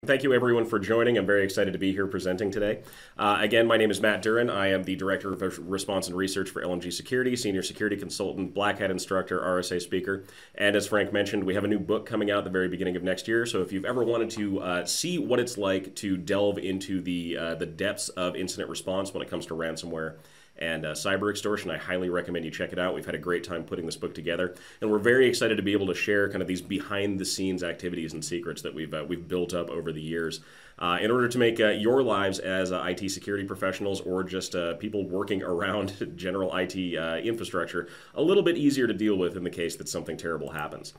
Thank you everyone for joining. I'm very excited to be here presenting today. Again, my name is Matt Duran. I am the Director of Response and Research for LMG Security, Senior Security Consultant, Black Hat Instructor, RSA Speaker. And as Frank mentioned, we have a new book coming out at the very beginning of next year. So if you've ever wanted to see what it's like to delve into the depths of incident response when it comes to ransomware and cyber extortion, I highly recommend you check it out. We've had a great time putting this book together, and we're very excited to be able to share kind of these behind-the-scenes activities and secrets that we've built up over the years in order to make your lives as IT security professionals or just people working around general IT infrastructure a little bit easier to deal with in the case that something terrible happens.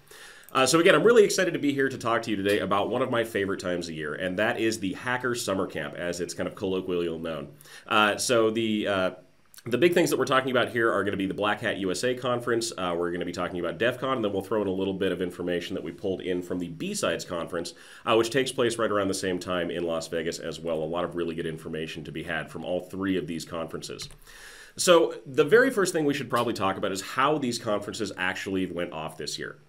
So again, I'm really excited to be here to talk to you today about one of my favorite times of year, and that is the Hacker Summer Camp, as it's kind of colloquially known. The big things that we're talking about here are going to be the Black Hat USA conference. We're going to be talking about DEFCON, and then we'll throw in a little bit of information that we pulled in from the B-Sides conference, which takes place right around the same time in Las Vegas as well. A lot of really good information to be had from all three of these conferences. So the very first thing we should probably talk about is how these conferences actually went off this year.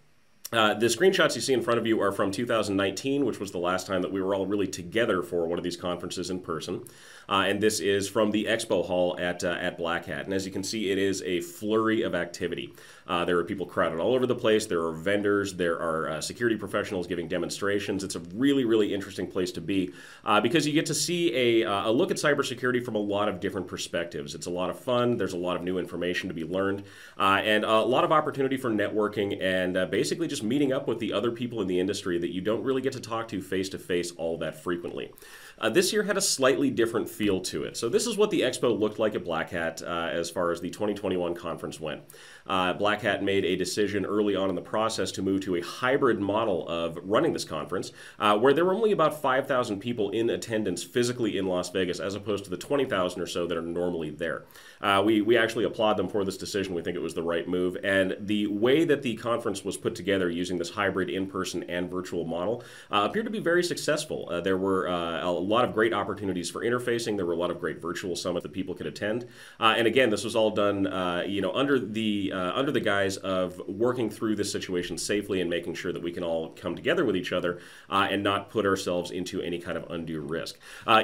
The screenshots you see in front of you are from 2019, which was the last time that we were all really together for one of these conferences in person. And this is from the Expo Hall at Black Hat. And as you can see, it is a flurry of activity. There are people crowded all over the place. There are vendors. There are security professionals giving demonstrations. It's a really, really interesting place to be because you get to see a look at cybersecurity from a lot of different perspectives. It's a lot of fun. There's a lot of new information to be learned and a lot of opportunity for networking and basically just meeting up with the other people in the industry that you don't really get to talk to face all that frequently. This year had a slightly different feel to it. So this is what the Expo looked like at Black Hat as far as the 2021 conference went. Black Hat made a decision early on in the process to move to a hybrid model of running this conference, where there were only about 5,000 people in attendance physically in Las Vegas, as opposed to the 20,000 or so that are normally there. We actually applaud them for this decision. We think it was the right move. And the way that the conference was put together using this hybrid in-person and virtual model appeared to be very successful. There were a lot of great opportunities for interfacing. There were a lot of great virtual summits that people could attend. And again, this was all done under the guise of working through this situation safely and making sure that we can all come together with each other and not put ourselves into any kind of undue risk.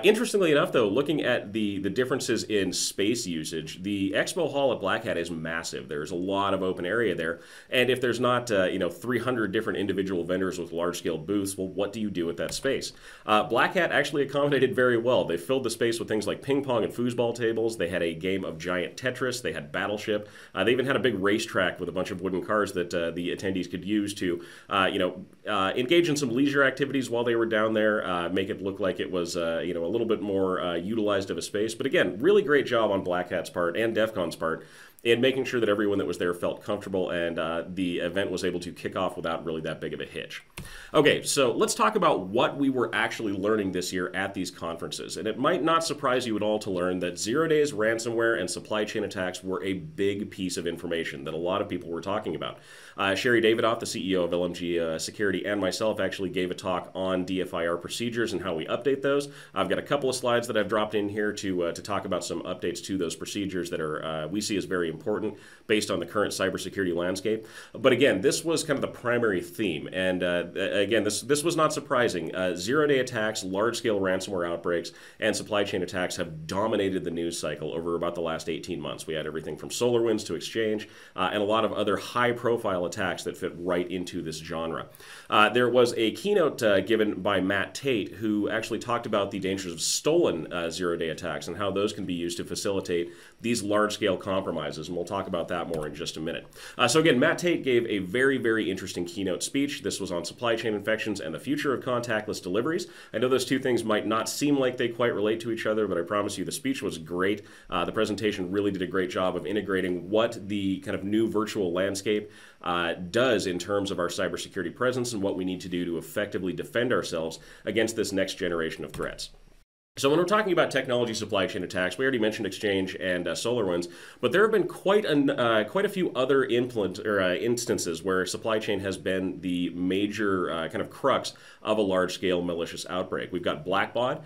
Interestingly enough, though, looking at the differences in space usage, the Expo Hall at Black Hat is massive. There's a lot of open area there. And if there's not 300 different individual vendors with large-scale booths, well, what do you do with that space? Black Hat actually accommodated very well. They filled the space with things like ping pong and foosball tables. They had a game of giant Tetris. They had Battleship. They even had a big racetrack with a bunch of wooden cars that the attendees could use to, engage in some leisure activities while they were down there, make it look like it was, a little bit more utilized of a space. But again, really great job on Black Hat's part and DEFCON's part in making sure that everyone that was there felt comfortable and the event was able to kick off without really that big of a hitch. Okay, so let's talk about what we were actually learning this year at these conferences. And it might not surprise you at all to learn that 0 days ransomware and supply chain attacks were a big piece of information that a lot of people were talking about. Sherry Davidoff, the CEO of LMG Security, and myself actually gave a talk on DFIR procedures and how we update those. I've got a couple of slides that I've dropped in here to talk about some updates to those procedures that are we see as very important based on the current cybersecurity landscape. But again, this was kind of the primary theme. And again, this was not surprising. 0-day attacks, large-scale ransomware outbreaks, and supply chain attacks have dominated the news cycle over about the last 18 months. We had everything from SolarWinds to Exchange and a lot of other high-profile attacks that fit right into this genre. There was a keynote given by Tait, who actually talked about the dangers of stolen 0-day attacks and how those can be used to facilitate these large-scale compromises, and we'll talk about that more in just a minute. So again, Tait gave a very, very interesting keynote speech. This was on supply chain infections and the future of contactless deliveries. I know those two things might not seem like they quite relate to each other, but I promise you the speech was great. The presentation really did a great job of integrating what the kind of new virtual landscape does in terms of our cybersecurity presence and what we need to do to effectively defend ourselves against this next generation of threats. So when we're talking about technology supply chain attacks, we already mentioned Exchange and SolarWinds, but there have been quite a few other instances where supply chain has been the major kind of crux of a large-scale malicious outbreak. We've got Blackbaud,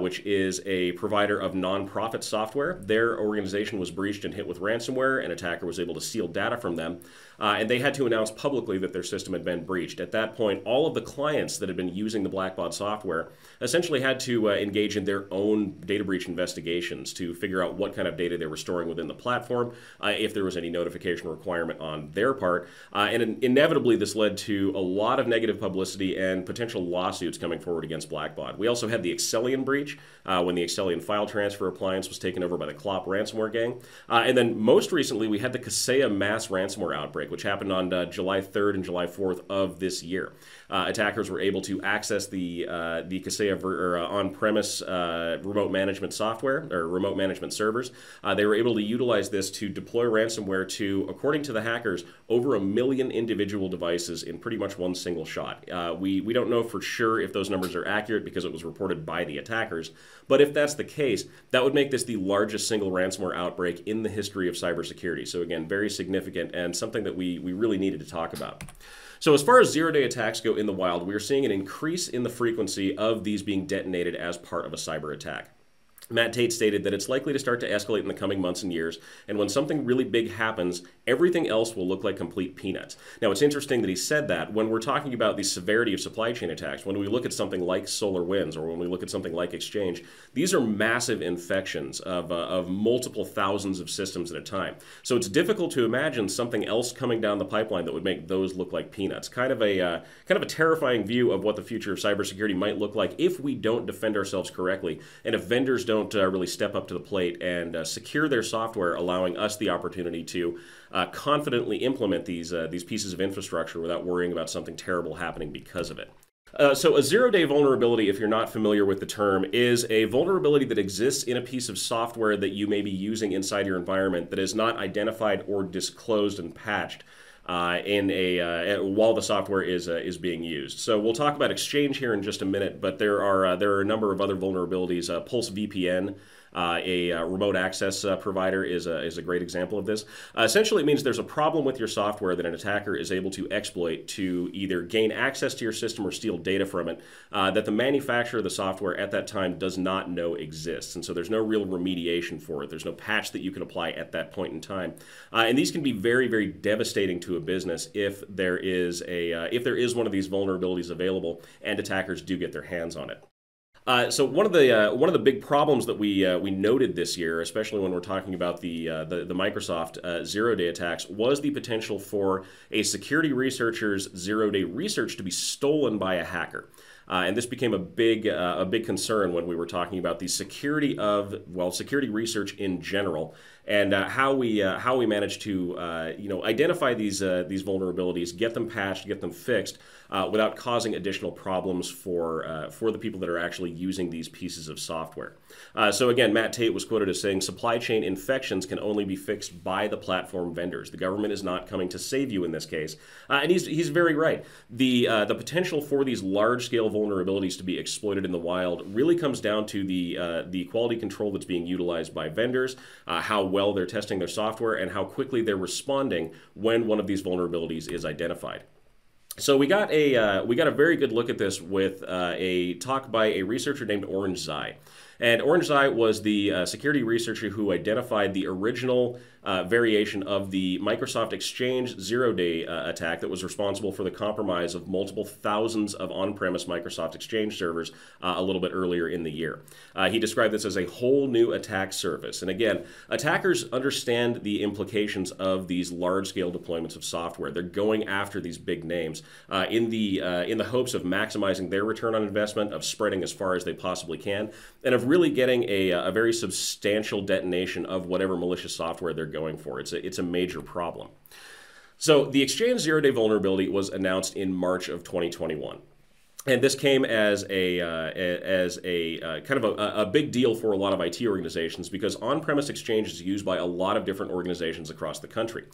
which is a provider of non-profit software. Their organization was breached and hit with ransomware. An attacker was able to steal data from them, and they had to announce publicly that their system had been breached. At that point, all of the clients that had been using the Blackbaud software essentially had to engage in their own data breach investigations to figure out what kind of data they were storing within the platform, if there was any notification requirement on their part. And inevitably, this led to a lot of negative publicity and potential lawsuits coming forward against Blackbaud. We also had the Excellion breach, when the Excellion file transfer appliance was taken over by the Clop ransomware gang. And then most recently, we had the Kaseya mass ransomware outbreak, which happened on July 3rd and July 4th of this year. Attackers were able to access the Kaseya on-premise remote management software, or remote management servers. They were able to utilize this to deploy ransomware to, according to the hackers, over 1 million individual devices in pretty much one single shot. We don't know for sure if those numbers are accurate because it was reported by the attackers, but if that's the case, that would make this the largest single ransomware outbreak in the history of cybersecurity. So again, very significant and something that we really needed to talk about. So as far as zero-day attacks go in the wild, we are seeing an increase in the frequency of these being detonated as part of a cyber attack. Matt Tait stated that it's likely to start to escalate in the coming months and years, and when something really big happens, everything else will look like complete peanuts. Now, it's interesting that he said that. When we're talking about the severity of supply chain attacks, when we look at something like SolarWinds or when we look at something like Exchange, these are massive infections of multiple thousands of systems at a time. So it's difficult to imagine something else coming down the pipeline that would make those look like peanuts. Kind of a terrifying view of what the future of cybersecurity might look like if we don't defend ourselves correctly, and if vendors don't really step up to the plate and secure their software, allowing us the opportunity to confidently implement these pieces of infrastructure without worrying about something terrible happening because of it. So a zero-day vulnerability, if you're not familiar with the term, is a vulnerability that exists in a piece of software that you may be using inside your environment that is not identified or disclosed and patched while the software is being used. So we'll talk about Exchange here in just a minute, but there are a number of other vulnerabilities. Pulse VPN, a remote access provider, is a great example of this. Essentially, it means there's a problem with your software that an attacker is able to exploit to either gain access to your system or steal data from it that the manufacturer of the software at that time does not know exists. And so there's no real remediation for it. There's no patch that you can apply at that point in time. And these can be very, very devastating to a business if there is one of these vulnerabilities available and attackers do get their hands on it. So one of the big problems that we noted this year, especially when we're talking about the Microsoft zero-day attacks, was the potential for a security researcher's zero-day research to be stolen by a hacker. And this became a big concern when we were talking about the security of, well, security research in general, and how we managed to identify these vulnerabilities, get them patched, get them fixed, without causing additional problems for the people that are actually using these pieces of software. So again, Matt Tait was quoted as saying, "Supply chain infections can only be fixed by the platform vendors. The government is not coming to save you in this case," and he's very right. The potential for these large-scale vulnerabilities to be exploited in the wild really comes down to the quality control that's being utilized by vendors, how well they're testing their software, and how quickly they're responding when one of these vulnerabilities is identified. So we got a very good look at this with a talk by a researcher named Orange Zai. And Orange Zai was the security researcher who identified the original variation of the Microsoft Exchange zero-day attack that was responsible for the compromise of multiple thousands of on-premise Microsoft Exchange servers a little bit earlier in the year. He described this as a whole new attack surface. And again, attackers understand the implications of these large-scale deployments of software. They're going after these big names in the hopes of maximizing their return on investment, of spreading as far as they possibly can, and of really getting a very substantial detonation of whatever malicious software they're going for. It's a major problem. So the Exchange zero-day vulnerability was announced in March of 2021. And this came as a kind of a big deal for a lot of IT organizations because on-premise Exchange is used by a lot of different organizations across the country.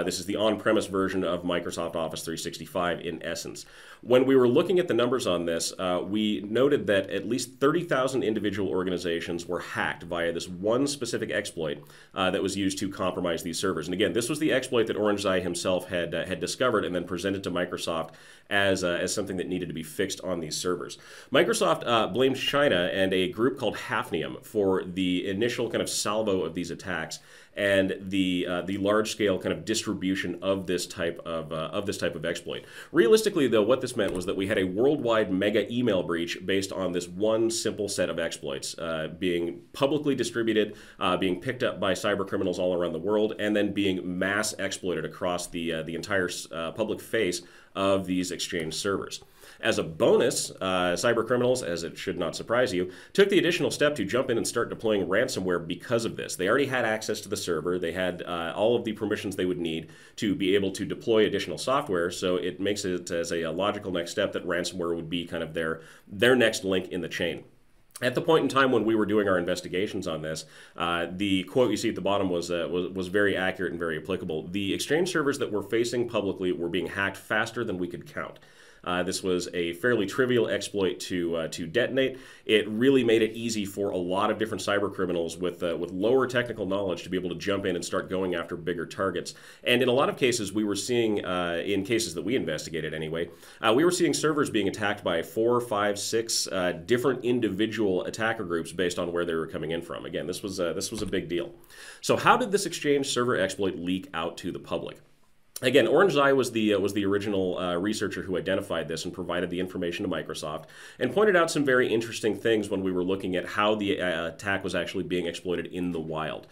This is the on-premise version of Microsoft Office 365 in essence. When we were looking at the numbers on this, we noted that at least 30,000 individual organizations were hacked via this one specific exploit that was used to compromise these servers. And again, this was the exploit that OrangeEye himself had discovered and then presented to Microsoft as something that needed to be fixed on these servers. Microsoft blamed China and a group called Hafnium for the initial kind of salvo of these attacks and the large-scale kind of distribution of this type of exploit. Realistically, though, what this meant was that we had a worldwide mega email breach based on this one simple set of exploits being publicly distributed, being picked up by cyber criminals all around the world, and then being mass exploited across the entire public face of these Exchange servers. As a bonus, cyber criminals, as it should not surprise you, took the additional step to jump in and start deploying ransomware because of this. They already had access to the server. They had all of the permissions they would need to be able to deploy additional software, so it makes it as a logical next step that ransomware would be kind of their next link in the chain. At the point in time when we were doing our investigations on this, the quote you see at the bottom was very accurate and very applicable. The Exchange servers that we're facing publicly were being hacked faster than we could count. This was a fairly trivial exploit to detonate. It really made it easy for a lot of different cyber criminals with lower technical knowledge to be able to jump in and start going after bigger targets. And in a lot of cases, we were seeing, in cases that we investigated anyway, we were seeing servers being attacked by 4, 5, 6 different individual attacker groups based on where they were coming in from. Again, this was a big deal. So how did this Exchange server exploit leak out to the public? Again, OrangeEye was the original researcher who identified this and provided the information to Microsoft and pointed out some very interesting things when we were looking at how the attack was actually being exploited in the wild.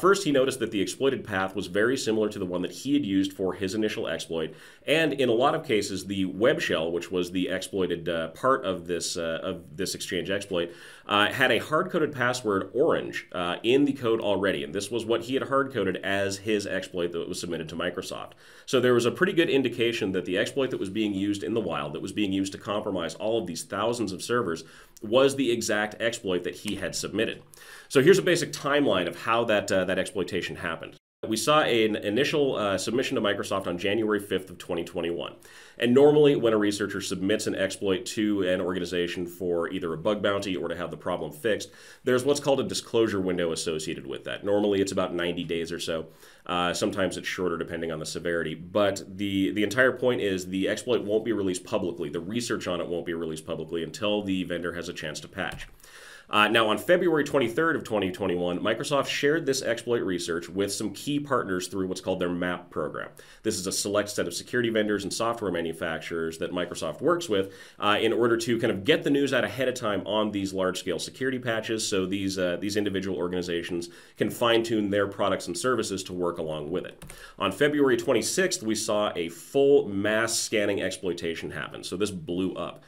First, he noticed that the exploited path was very similar to the one that he had used for his initial exploit, and in a lot of cases, the web shell, which was the exploited part of this Exchange exploit, had a hard-coded password orange in the code already, and this was what he had hard-coded as his exploit that was submitted to Microsoft. So there was a pretty good indication that the exploit that was being used in the wild, that was being used to compromise all of these thousands of servers, was the exact exploit that he had submitted. So here's a basic timeline of how that exploitation happened. We saw an initial submission to Microsoft on January 5th of 2021. And normally when a researcher submits an exploit to an organization for either a bug bounty or to have the problem fixed, there's what's called a disclosure window associated with that. Normally it's about 90 days or so. Sometimes it's shorter depending on the severity. But the entire point is the exploit won't be released publicly. The research on it won't be released publicly until the vendor has a chance to patch. Now, on February 23rd of 2021, Microsoft shared this exploit research with some key partners through what's called their MAP program. This is a select set of security vendors and software manufacturers that Microsoft works with in order to kind of get the news out ahead of time on these large-scale security patches so these individual organizations can fine-tune their products and services to work along with it. On February 26th, we saw a full mass scanning exploitation happen, so this blew up.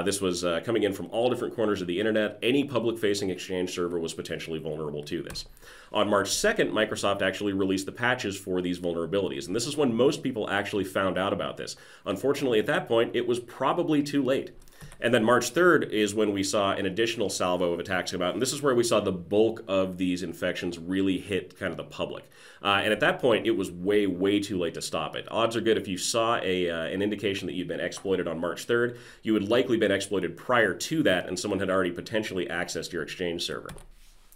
This was coming in from all different corners of the internet. Any public-facing Exchange server was potentially vulnerable to this. On March 2nd, Microsoft actually released the patches for these vulnerabilities, and this is when most people actually found out about this. Unfortunately, at that point, it was probably too late. And then March 3rd is when we saw an additional salvo of attacks come out, and this is where we saw the bulk of these infections really hit kind of the public. And at that point, it was way, way too late to stop it. Odds are good if you saw an indication that you'd been exploited on March 3rd, you had likely been exploited prior to that, and someone had already potentially accessed your Exchange server.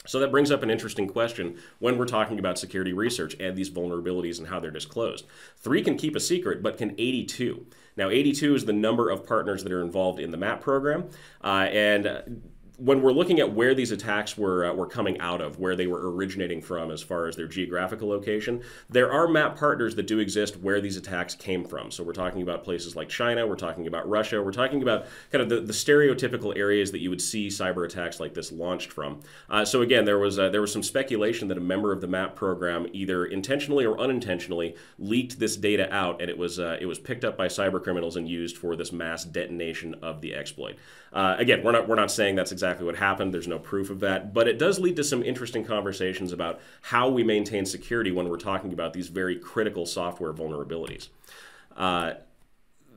So that brings up an interesting question when we're talking about security research and these vulnerabilities and how they're disclosed. 3 can keep a secret, but can 82? Now, 82 is the number of partners that are involved in the MAP program, and when we're looking at where these attacks were coming out of, where they were originating from as far as their geographical location, there are MAP partners that do exist where these attacks came from. So we're talking about places like China, we're talking about Russia, we're talking about kind of the stereotypical areas that you would see cyber attacks like this launched from. So again, there was some speculation that a member of the MAP program, either intentionally or unintentionally, leaked this data out, and it was picked up by cyber criminals and used for this mass detonation of the exploit. Again, we're not saying that's exactly what happened. There's no proof of that, but it does lead to some interesting conversations about how we maintain security when we're talking about these very critical software vulnerabilities.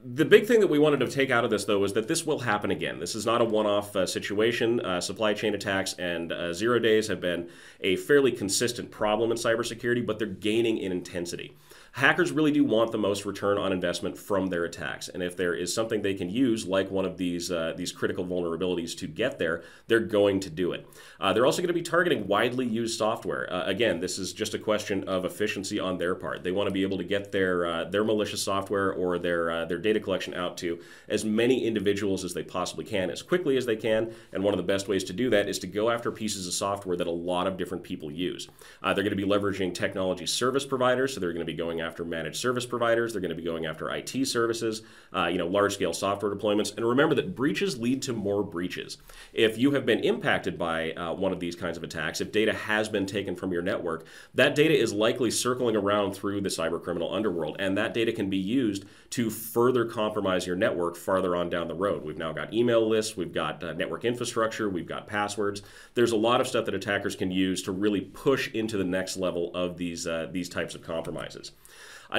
The big thing that we wanted to take out of this, though, is that this will happen again. This is not a one-off situation. Supply chain attacks and 0 days have been a fairly consistent problem in cybersecurity, but they're gaining in intensity. Hackers really do want the most return on investment from their attacks, and if there is something they can use, like one of these critical vulnerabilities to get there, they're going to do it. They're also going to be targeting widely used software. Again, this is just a question of efficiency on their part. They want to be able to get their malicious software or their data collection out to as many individuals as they possibly can, as quickly as they can, and one of the best ways to do that is to go after pieces of software that a lot of different people use. They're going to be leveraging technology service providers, so they're going to be going after managed service providers. They're going to be going after IT services, large-scale software deployments. And remember that breaches lead to more breaches. If you have been impacted by one of these kinds of attacks, if data has been taken from your network, that data is likely circling around through the cybercriminal underworld, and that data can be used to further compromise your network farther on down the road. We've now got email lists, we've got network infrastructure, we've got passwords. There's a lot of stuff that attackers can use to really push into the next level of these types of compromises.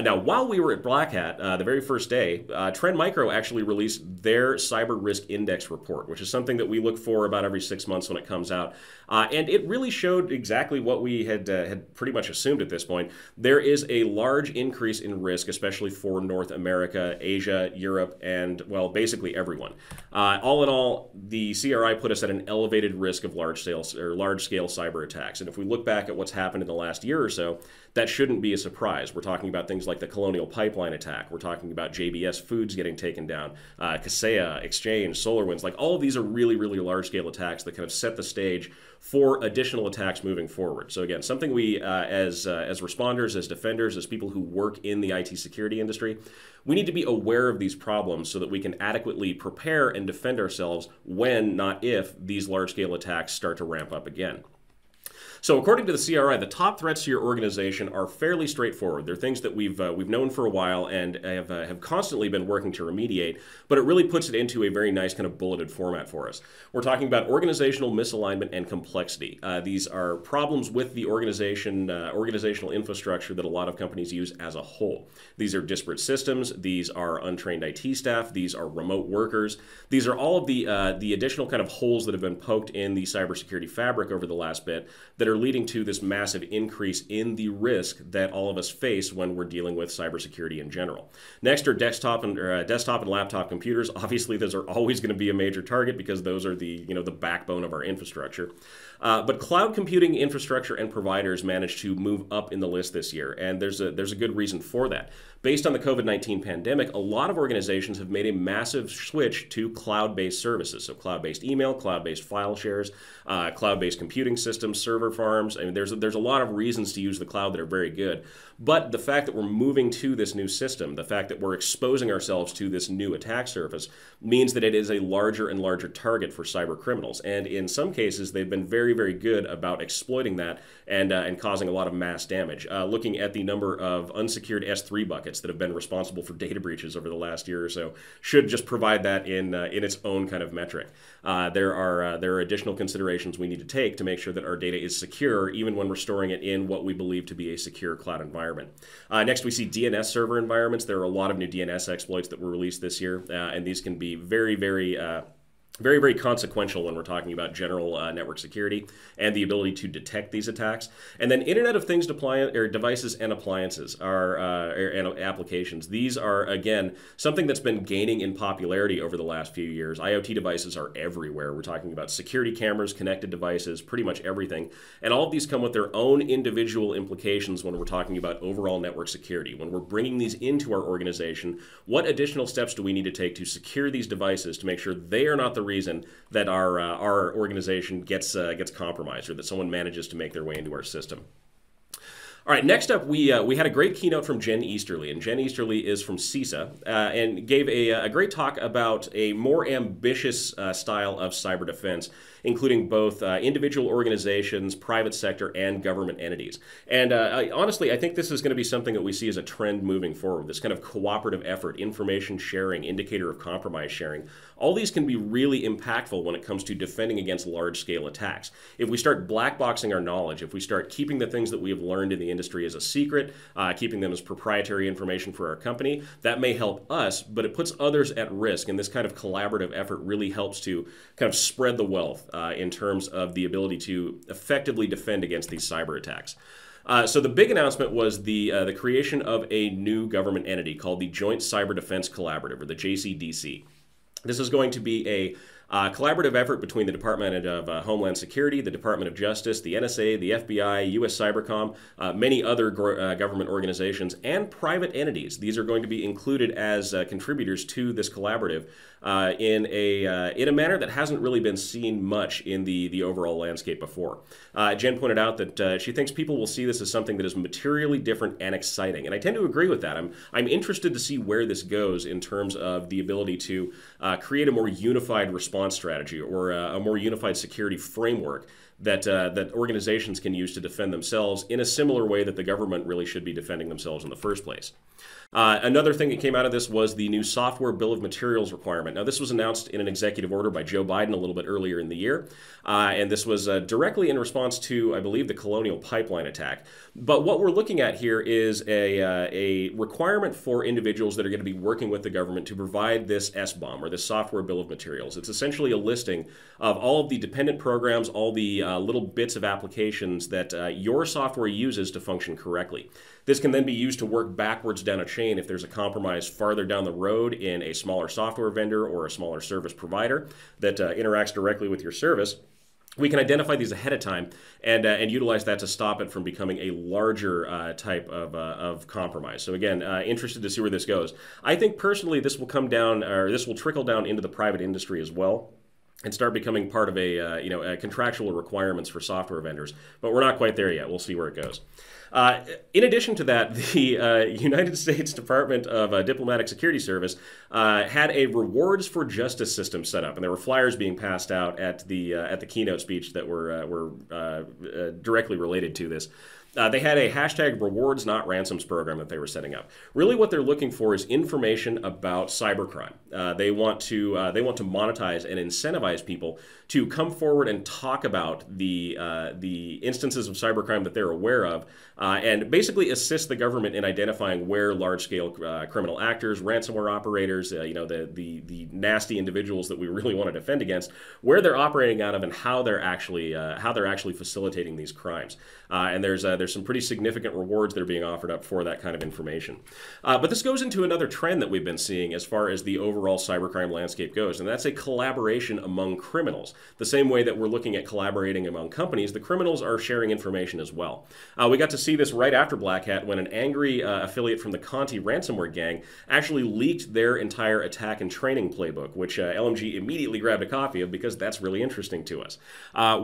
Now, while we were at Black Hat, the very first day, Trend Micro actually released their Cyber Risk Index report, which is something that we look for about every 6 months when it comes out. And it really showed exactly what we had pretty much assumed at this point. There is a large increase in risk, especially for North America, Asia, Europe, and, well, basically everyone. All in all, the CRI put us at an elevated risk of large-scale cyber attacks. And if we look back at what's happened in the last year or so, that shouldn't be a surprise. We're talking about things like the Colonial Pipeline attack. We're talking about JBS Foods getting taken down, Kaseya, Exchange, SolarWinds. Like, all of these are really, really large-scale attacks that kind of set the stage for additional attacks moving forward. So again, something we, as responders, as defenders, as people who work in the IT security industry, we need to be aware of these problems so that we can adequately prepare and defend ourselves when, not if, these large-scale attacks start to ramp up again. So according to the CRI, the top threats to your organization are fairly straightforward. They're things that we've known for a while and have constantly been working to remediate, but it really puts it into a very nice kind of bulleted format for us. We're talking about organizational misalignment and complexity. These are problems with the organizational infrastructure that a lot of companies use as a whole. These are disparate systems. These are untrained IT staff. These are remote workers. These are all of the additional kind of holes that have been poked in the cybersecurity fabric over the last bit that are leading to this massive increase in the risk that all of us face when we're dealing with cybersecurity in general. Next are desktop and laptop computers. Obviously, those are always going to be a major target because those are the backbone of our infrastructure. But cloud computing infrastructure and providers managed to move up in the list this year, and there's a good reason for that. Based on the COVID-19 pandemic, a lot of organizations have made a massive switch to cloud-based services. So cloud-based email, cloud-based file shares, cloud-based computing systems, server farms. I mean, there's a lot of reasons to use the cloud that are very good. But the fact that we're moving to this new system, the fact that we're exposing ourselves to this new attack surface, means that it is a larger and larger target for cyber criminals. And in some cases, they've been very, very good about exploiting that and causing a lot of mass damage. Looking at the number of unsecured S3 buckets that have been responsible for data breaches over the last year or so should just provide that in its own kind of metric. There are additional considerations we need to take to make sure that our data is secure, even when we're storing it in what we believe to be a secure cloud environment. Next, we see DNS server environments. There are a lot of new DNS exploits that were released this year, and these can be very, very consequential when we're talking about general network security and the ability to detect these attacks. And then Internet of Things devices and appliances and applications. These are, again, something that's been gaining in popularity over the last few years. IoT devices are everywhere. We're talking about security cameras, connected devices, pretty much everything. And all of these come with their own individual implications when we're talking about overall network security. When we're bringing these into our organization, what additional steps do we need to take to secure these devices to make sure they are not the reason that our organization gets compromised or that someone manages to make their way into our system. All right, next up, we had a great keynote from Jen Easterly, and Jen Easterly is from CISA, and gave a great talk about a more ambitious style of cyber defense, including both individual organizations, private sector, and government entities. And honestly, I think this is going to be something that we see as a trend moving forward, this kind of cooperative effort, information sharing, indicator of compromise sharing. All these can be really impactful when it comes to defending against large-scale attacks. If we start black boxing our knowledge, if we start keeping the things that we have learned in the industry as a secret, keeping them as proprietary information for our company. That may help us, but it puts others at risk, and this kind of collaborative effort really helps to kind of spread the wealth in terms of the ability to effectively defend against these cyber attacks. So the big announcement was the creation of a new government entity called the Joint Cyber Defense Collaborative, or the JCDC. This is going to be a collaborative effort between the Department of Homeland Security, the Department of Justice, the NSA, the FBI, U.S. Cybercom, many other government organizations, and private entities. These are going to be included as contributors to this collaborative in a manner that hasn't really been seen much in the overall landscape before. Jen pointed out that she thinks people will see this as something that is materially different and exciting, and I tend to agree with that. I'm interested to see where this goes in terms of the ability to create a more unified response strategy or a more unified security framework that organizations can use to defend themselves in a similar way that the government really should be defending themselves in the first place. Another thing that came out of this was the new software bill of materials requirement. Now, this was announced in an executive order by Joe Biden a little bit earlier in the year, and this was directly in response to, I believe, the Colonial Pipeline attack. But what we're looking at here is a requirement for individuals that are going to be working with the government to provide this SBOM, or this software bill of materials. It's essentially a listing of all of the dependent programs, all the little bits of applications that your software uses to function correctly. This can then be used to work backwards down a chain if there's a compromise farther down the road in a smaller software vendor or a smaller service provider that interacts directly with your service. We can identify these ahead of time and utilize that to stop it from becoming a larger type of compromise. So again, interested to see where this goes. I think personally this will come down, or this will trickle down into the private industry as well, and start becoming part of a contractual requirements for software vendors. But we're not quite there yet. We'll see where it goes. In addition to that, the United States Department of Diplomatic Security Service had a rewards for justice system set up, and there were flyers being passed out at the keynote speech that were directly related to this. They had a hashtag rewards not ransoms program that they were setting up. Really what they're looking for is information about cybercrime. They want to monetize and incentivize people to come forward and talk about the instances of cybercrime that they're aware of, and basically assist the government in identifying where large-scale criminal actors, ransomware operators, the nasty individuals that we really want to defend against, where they're operating out of and how they're actually facilitating these crimes. And there's some pretty significant rewards that are being offered up for that kind of information. But this goes into another trend that we've been seeing as far as the overall cybercrime landscape goes, and that's a collaboration among criminals. The same way that we're looking at collaborating among companies, the criminals are sharing information as well. We got to see this right after Black Hat when an angry affiliate from the Conti ransomware gang actually leaked their entire attack and training playbook, which LMG immediately grabbed a copy of because that's really interesting to us.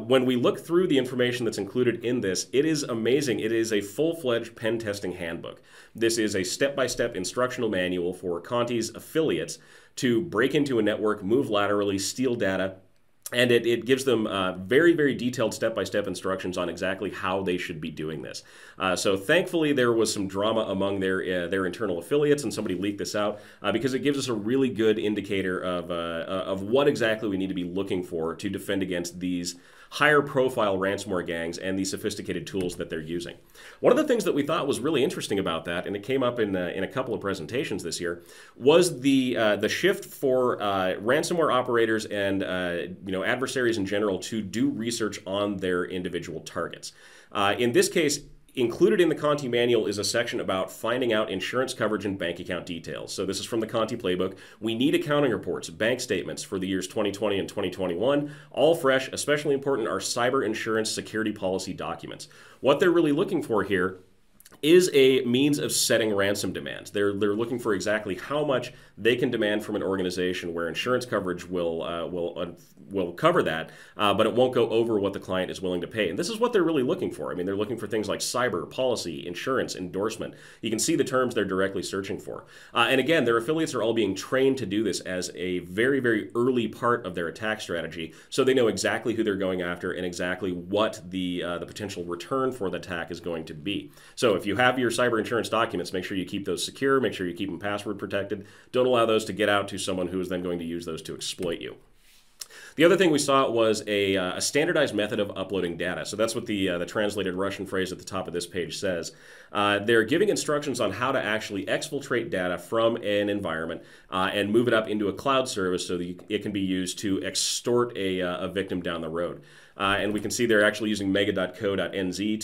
When we look through the information that's included in this, it is amazing. It is a full-fledged pen testing handbook. This is a step-by-step instructional manual for Conti's affiliates to break into a network, move laterally, steal data, and it gives them very, very detailed step-by-step instructions on exactly how they should be doing this. So thankfully, there was some drama among their internal affiliates, and somebody leaked this out because it gives us a really good indicator of what exactly we need to be looking for to defend against these higher-profile ransomware gangs and the sophisticated tools that they're using. One of the things that we thought was really interesting about that, and it came up in a couple of presentations this year, was the shift for ransomware operators and adversaries in general to do research on their individual targets. In this case, included in the Conti manual is a section about finding out insurance coverage and bank account details. So this is from the Conti playbook. We need accounting reports, bank statements for the years 2020 and 2021. All fresh. Especially important are cyber insurance security policy documents. What they're really looking for here is a means of setting ransom demands. They're looking for exactly how much they can demand from an organization where insurance coverage will cover that, but it won't go over what the client is willing to pay. And this is what they're really looking for. I mean, they're looking for things like cyber, policy, insurance, endorsement. You can see the terms they're directly searching for. And again, their affiliates are all being trained to do this as a very, very early part of their attack strategy, so they know exactly who they're going after and exactly what the potential return for the attack is going to be. So if you have your cyber insurance documents, make sure you keep those secure, make sure you keep them password protected. Don't allow those to get out to someone who is then going to use those to exploit you. The other thing we saw was a standardized method of uploading data. So that's what the translated Russian phrase at the top of this page says. They're giving instructions on how to actually exfiltrate data from an environment and move it up into a cloud service so that it can be used to extort a victim down the road. And we can see they're actually using mega.co.nz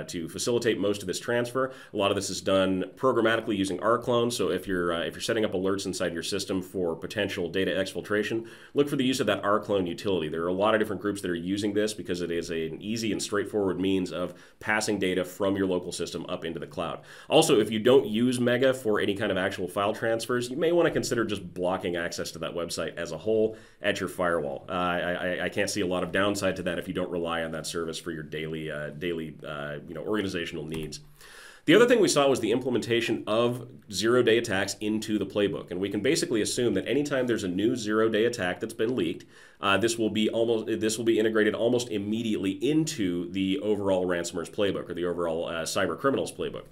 to facilitate most of this transfer. A lot of this is done programmatically using rclone. So if you're setting up alerts inside your system for potential data exfiltration, look for the use of that rclone utility. There are a lot of different groups that are using this because it is an easy and straightforward means of passing data from your local system up into the cloud. Also, if you don't use Mega for any kind of actual file transfers, you may want to consider just blocking access to that website as a whole at your firewall. I can't see a lot of downside to that if you don't rely on that service for your daily organizational needs. The other thing we saw was the implementation of zero-day attacks into the playbook, and we can basically assume that anytime there's a new zero-day attack that's been leaked, this will be integrated almost immediately into the overall ransomware's playbook or the overall cyber criminals playbook.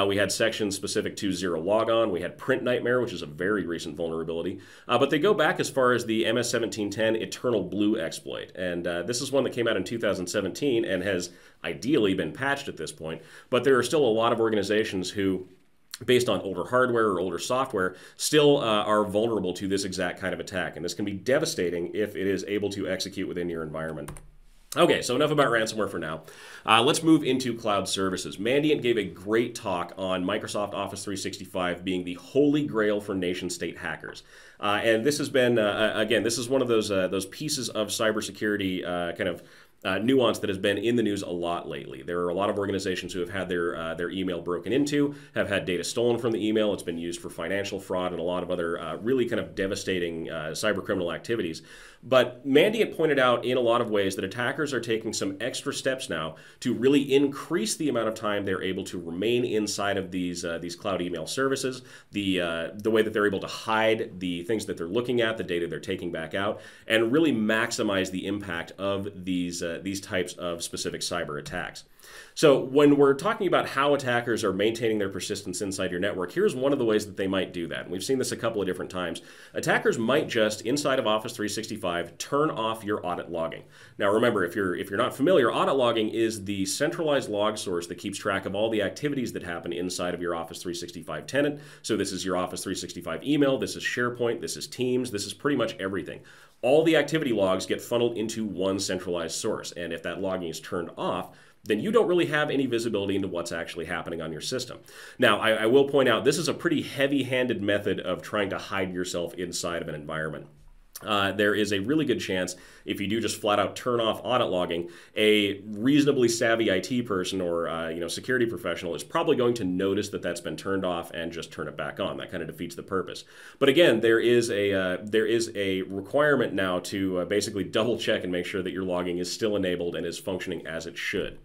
We had sections specific to zero logon. We had print nightmare, which is a very recent vulnerability, but they go back as far as the MS-1710 Eternal Blue exploit, and this is one that came out in 2017 and has ideally been patched at this point, but there are still a lot of organizations who, based on older hardware or older software, still are vulnerable to this exact kind of attack, and this can be devastating if it is able to execute within your environment. Okay, so enough about ransomware for now. Let's move into cloud services. Mandiant gave a great talk on Microsoft Office 365 being the holy grail for nation-state hackers. And this has been, again, this is one of those pieces of cybersecurity nuance that has been in the news a lot lately. There are a lot of organizations who have had their email broken into, have had data stolen from the email. It's been used for financial fraud and a lot of other really kind of devastating cyber criminal activities. But Mandiant pointed out in a lot of ways that attackers are taking some extra steps now to really increase the amount of time they're able to remain inside of these cloud email services, the way that they're able to hide the things that they're looking at, the data they're taking back out, and really maximize the impact of these types of specific cyber attacks. So when we're talking about how attackers are maintaining their persistence inside your network, here's one of the ways that they might do that. And we've seen this a couple of different times. Attackers might just, inside of Office 365, turn off your audit logging. Now remember, if you're not familiar, audit logging is the centralized log source that keeps track of all the activities that happen inside of your Office 365 tenant. So this is your Office 365 email, this is SharePoint, this is Teams, this is pretty much everything. All the activity logs get funneled into one centralized source, and if that logging is turned off, then you don't really have any visibility into what's actually happening on your system. Now, I will point out, this is a pretty heavy-handed method of trying to hide yourself inside of an environment. There is a really good chance, if you do just flat out turn off audit logging, a reasonably savvy IT person or security professional is probably going to notice that that's been turned off and just turn it back on. That kind of defeats the purpose. But again, there is a requirement now to basically double check and make sure that your logging is still enabled and is functioning as it should.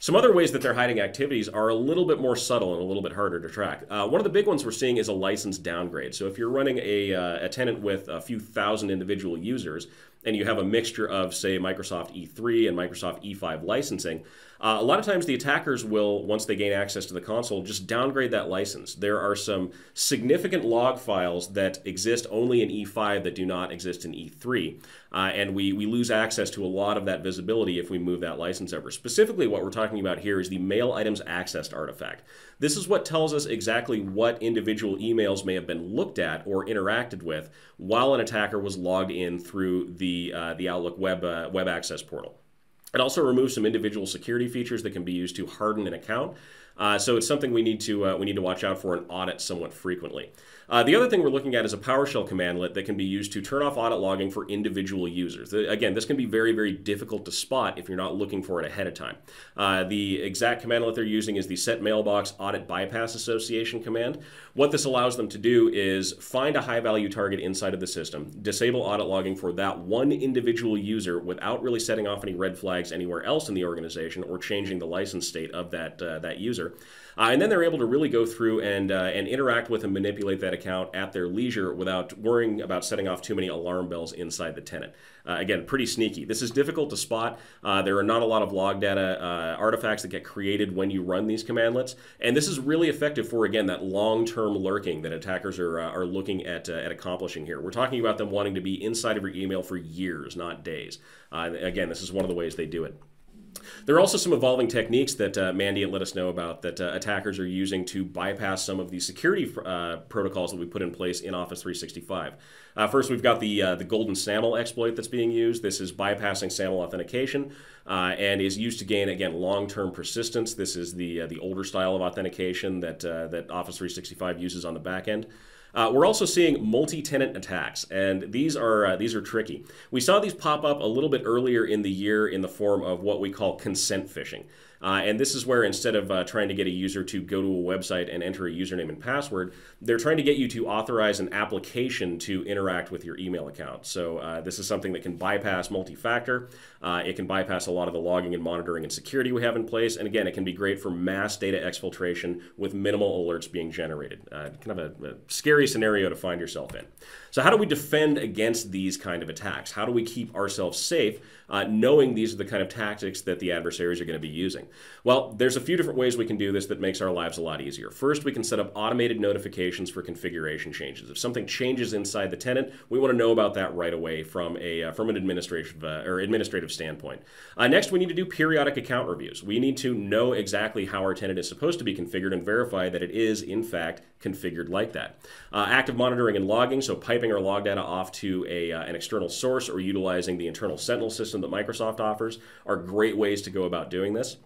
Some other ways that they're hiding activities are a little bit more subtle and a little bit harder to track. One of the big ones we're seeing is a license downgrade. So if you're running a tenant with a few thousand individual users and you have a mixture of, say, Microsoft E3 and Microsoft E5 licensing, a lot of times the attackers will, once they gain access to the console, just downgrade that license. There are some significant log files that exist only in E5 that do not exist in E3. And we lose access to a lot of that visibility if we move that license over. Specifically, what we're talking about here is the mail items accessed artifact. This is what tells us exactly what individual emails may have been looked at or interacted with while an attacker was logged in through the Outlook web access portal. It also removes some individual security features that can be used to harden an account. So it's something we need to watch out for and audit somewhat frequently. The other thing we're looking at is a PowerShell commandlet that can be used to turn off audit logging for individual users. Again, this can be very, very difficult to spot if you're not looking for it ahead of time. The exact commandlet they're using is the Set Mailbox Audit Bypass Association command. What this allows them to do is find a high-value target inside of the system, disable audit logging for that one individual user without really setting off any red flags anywhere else in the organization or changing the license state of that user, user. And then they're able to really go through and interact with and manipulate that account at their leisure without worrying about setting off too many alarm bells inside the tenant. Again, pretty sneaky. This is difficult to spot. There are not a lot of log data artifacts that get created when you run these commandlets. And this is really effective for, again, that long-term lurking that attackers are looking at accomplishing here. We're talking about them wanting to be inside of your email for years, not days. Again, this is one of the ways they do it. There are also some evolving techniques that Mandy let us know about that attackers are using to bypass some of the security protocols that we put in place in Office 365. First, we've got the golden SAML exploit that's being used. This is bypassing SAML authentication and is used to gain, again, long-term persistence. This is the older style of authentication that Office 365 uses on the back end. We're also seeing multi-tenant attacks, and these are tricky. We saw these pop up a little bit earlier in the year in the form of what we call consent phishing. And this is where instead of trying to get a user to go to a website and enter a username and password, they're trying to get you to authorize an application to interact with your email account. So this is something that can bypass multi-factor. It can bypass a lot of the logging and monitoring and security we have in place. And again, it can be great for mass data exfiltration with minimal alerts being generated. Kind of a scary scenario to find yourself in. So how do we defend against these kind of attacks? How do we keep ourselves safe knowing these are the kind of tactics that the adversaries are going to be using? Well, there's a few different ways we can do this that makes our lives a lot easier. First, we can set up automated notifications for configuration changes. If something changes inside the tenant, we want to know about that right away from an administrative standpoint. Next, we need to do periodic account reviews. We need to know exactly how our tenant is supposed to be configured and verify that it is, in fact, configured like that. Active monitoring and logging, so piping our log data off to an external source or utilizing the internal Sentinel system that Microsoft offers are great ways to go about doing this.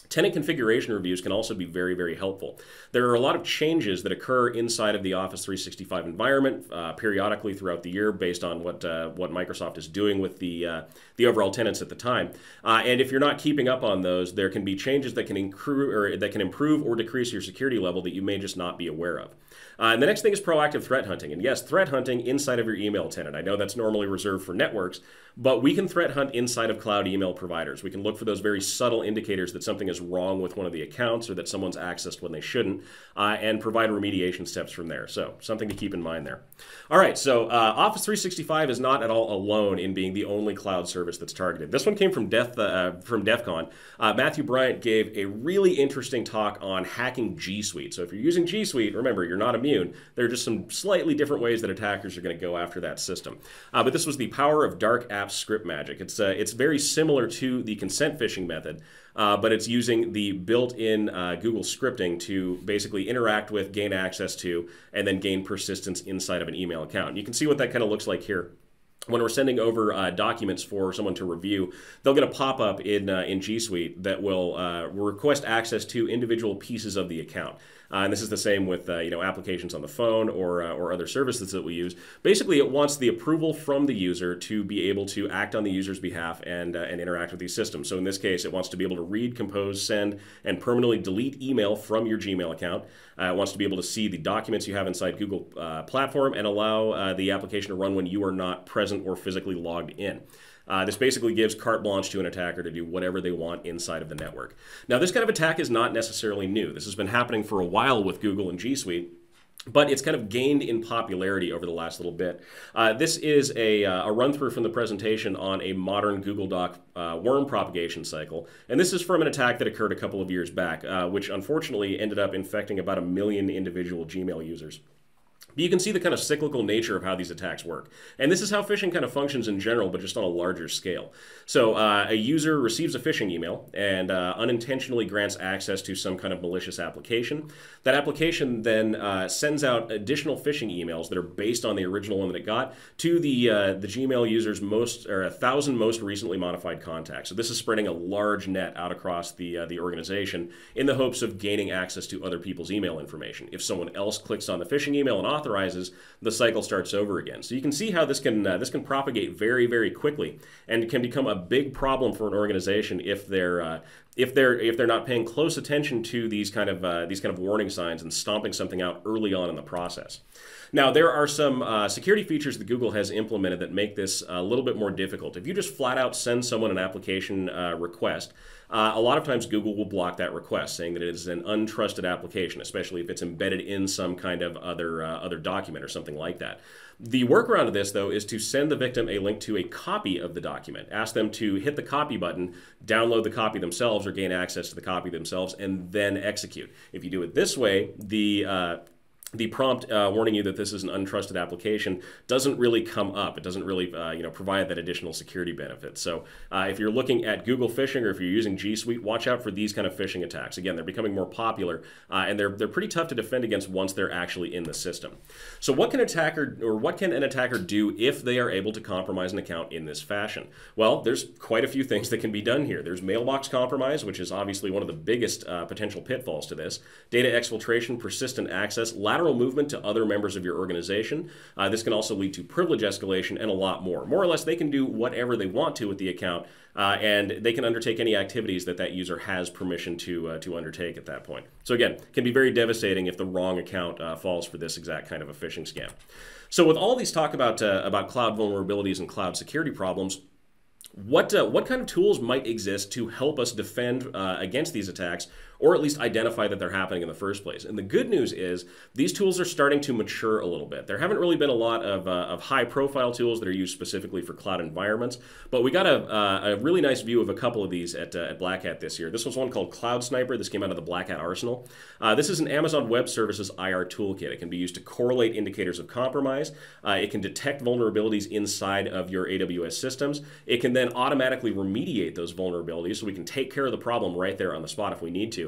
Tenant configuration reviews can also be very, very helpful. There are a lot of changes that occur inside of the Office 365 environment periodically throughout the year based on what Microsoft is doing with the overall tenants at the time. And if you're not keeping up on those, there can be changes that can improve or decrease your security level that you may just not be aware of. And the next thing is proactive threat hunting. And yes, threat hunting inside of your email tenant. I know that's normally reserved for networks, but we can threat hunt inside of cloud email providers. We can look for those very subtle indicators that something is wrong with one of the accounts or that someone's accessed when they shouldn't, and provide remediation steps from there. So something to keep in mind there. All right, so Office 365 is not at all alone in being the only cloud service that's targeted. This one came from DEFCON. Matthew Bryant gave a really interesting talk on hacking G Suite. So if you're using G Suite, remember, you're not immune. There are just some slightly different ways that attackers are going to go after that system. But this was the power of dark app script magic. It's very similar to the consent phishing method, but it's using the built-in Google scripting to basically interact with, gain access to, and then gain persistence inside of an email account. And you can see what that kind of looks like here. When we're sending over documents for someone to review, they'll get a pop-up in G Suite that will request access to individual pieces of the account. And this is the same with applications on the phone or other services that we use. Basically, it wants the approval from the user to be able to act on the user's behalf and interact with these systems. So in this case, it wants to be able to read, compose, send, and permanently delete email from your Gmail account. It wants to be able to see the documents you have inside Google Platform and allow the application to run when you are not present or physically logged in. This basically gives carte blanche to an attacker to do whatever they want inside of the network. Now, this kind of attack is not necessarily new. This has been happening for a while with Google and G Suite, but it's kind of gained in popularity over the last little bit. This is a run-through from the presentation on a modern Google Doc worm propagation cycle. And this is from an attack that occurred a couple of years back, which unfortunately ended up infecting about 1 million individual Gmail users. But you can see the kind of cyclical nature of how these attacks work. And this is how phishing kind of functions in general, but just on a larger scale. So a user receives a phishing email and unintentionally grants access to some kind of malicious application. That application then sends out additional phishing emails that are based on the original one that it got to the Gmail user's 1,000 most recently modified contacts. So this is spreading a large net out across the organization in the hopes of gaining access to other people's email information. If someone else clicks on the phishing email and authorizes, the cycle starts over again. So you can see how this can propagate very, very quickly, and can become a big problem for an organization if they're not paying close attention to these kind of warning signs and stomping something out early on in the process. Now, there are some security features that Google has implemented that make this a little bit more difficult. If you just flat out send someone an application request, a lot of times Google will block that request, saying that it is an untrusted application, especially if it's embedded in some kind of other document or something like that. The workaround of this, though, is to send the victim a link to a copy of the document. Ask them to hit the copy button, download the copy themselves or gain access to the copy themselves, and then execute. If you do it this way, the prompt warning you that this is an untrusted application doesn't really come up. It doesn't really provide that additional security benefit. So if you're looking at Google phishing or if you're using G Suite, watch out for these kind of phishing attacks. Again, they're becoming more popular and they're pretty tough to defend against once they're actually in the system. So what can an attacker do if they are able to compromise an account in this fashion? Well, there's quite a few things that can be done here. There's mailbox compromise, which is obviously one of the biggest potential pitfalls to this. Data exfiltration, persistent access, lateral movement to other members of your organization. This can also lead to privilege escalation and a lot more. More or less, they can do whatever they want to with the account, and they can undertake any activities that user has permission to undertake at that point. So again, it can be very devastating if the wrong account falls for this exact kind of a phishing scam. So with all these talk about cloud vulnerabilities and cloud security problems, what kind of tools might exist to help us defend against these attacks, or at least identify that they're happening in the first place? And the good news is these tools are starting to mature a little bit. There haven't really been a lot of high-profile tools that are used specifically for cloud environments, but we got a really nice view of a couple of these at Black Hat this year. This was one called Cloud Sniper. This came out of the Black Hat Arsenal. This is an Amazon Web Services IR toolkit. It can be used to correlate indicators of compromise. It can detect vulnerabilities inside of your AWS systems. It can then automatically remediate those vulnerabilities, so we can take care of the problem right there on the spot if we need to.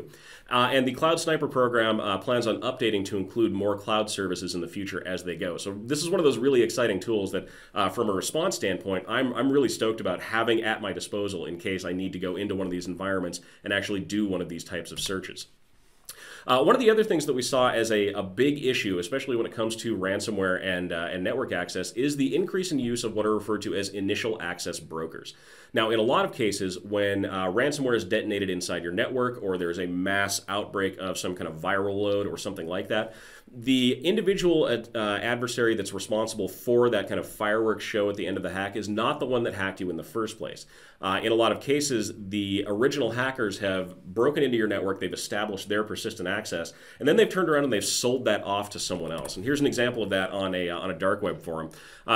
And the Cloud Sniper program plans on updating to include more cloud services in the future as they go. So this is one of those really exciting tools that, from a response standpoint, I'm really stoked about having at my disposal in case I need to go into one of these environments and actually do one of these types of searches. One of the other things that we saw as a big issue, especially when it comes to ransomware and network access, is the increase in use of what are referred to as initial access brokers. Now, in a lot of cases, when ransomware is detonated inside your network, or there's a mass outbreak of some kind of viral load or something like that, the individual adversary that's responsible for that kind of fireworks show at the end of the hack is not the one that hacked you in the first place. In a lot of cases, the original hackers have broken into your network, they've established their persistent access, and then they've turned around and they've sold that off to someone else. And here's an example of that on a dark web forum.